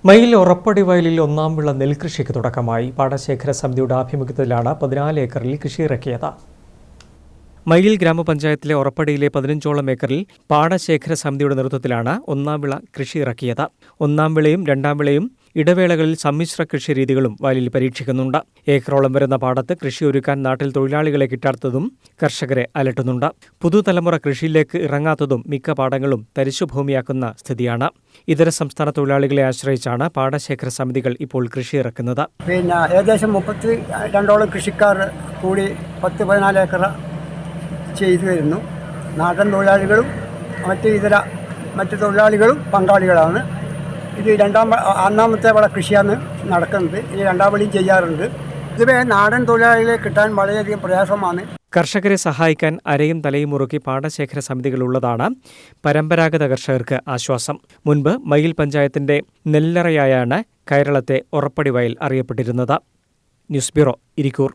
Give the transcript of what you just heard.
മയിൽ ഉറപ്പടി വയലിൽ ഒന്നാം വിള നെൽകൃഷിക്ക് തുടക്കമായി. പാടശേഖര സമിതിയുടെ ആഭിമുഖ്യത്തിലാണ് 14 ഏക്കറിൽ കൃഷി ഇറക്കിയത്. മയിൽ ഗ്രാമപഞ്ചായത്തിലെ ഉറപ്പടിയിലെ 15ഓളം ഏക്കറിൽ പാടശേഖര സമിതിയുടെ നേതൃത്വത്തിലാണ് ഒന്നാം വിള കൃഷി ഇറക്കിയത്. ഒന്നാം വിളയും രണ്ടാം വിളയും ഇടവേളകളിൽ സമ്മിശ്ര കൃഷി രീതികളും വയലിൽ പരീക്ഷിക്കുന്നുണ്ട്. ഏക്കറോളം വരുന്ന പാടത്ത് കൃഷി ഒരുക്കാൻ നാട്ടിൽ തൊഴിലാളികളെ കിട്ടാത്തതും കർഷകരെ അലട്ടുന്നുണ്ട്. പുതുതലമുറ കൃഷിയിലേക്ക് ഇറങ്ങാത്തതും മിക്ക പാടങ്ങളും തരിശുഭൂമിയാക്കുന്ന സ്ഥിതിയാണ്. ഇതര സംസ്ഥാന തൊഴിലാളികളെ ആശ്രയിച്ചാണ് പാടശേഖര സമിതികൾ ഇപ്പോൾ കൃഷി ഇറക്കുന്നത്. ഏകദേശം 32ഓളം കൃഷിക്കാർ കൂടി 10-14 ഏക്കർ ചെയ്തു വരുന്നു. നാടൻ തൊഴിലാളികളും മറ്റ് തൊഴിലാളികളും പങ്കാളികളാണ്. ഇത് ഒന്നാമത്തെ വിള കൃഷിയാണ് നടക്കുന്നത്. ഈ രണ്ടാം വിളയും ചെയ്യാറുണ്ട്. ഇതുവരെ നാടൻ തൊഴിലാളികളെ കിട്ടാൻ വളരെയധികം പ്രയാസമാണ്. കർഷകരെ സഹായിക്കാൻ അരയും തലയും മുറുക്കി പാടശേഖര സമിതികളുള്ളതാണ് പരമ്പരാഗത കർഷകർക്ക് ആശ്വാസം. മുൻപ് മയിൽ പഞ്ചായത്തിന്റെ നെല്ലറയായാണ് കേരളത്തെ ഉറപ്പടി വയൽ അറിയപ്പെട്ടിരുന്നത്. News bureau, Irikkur.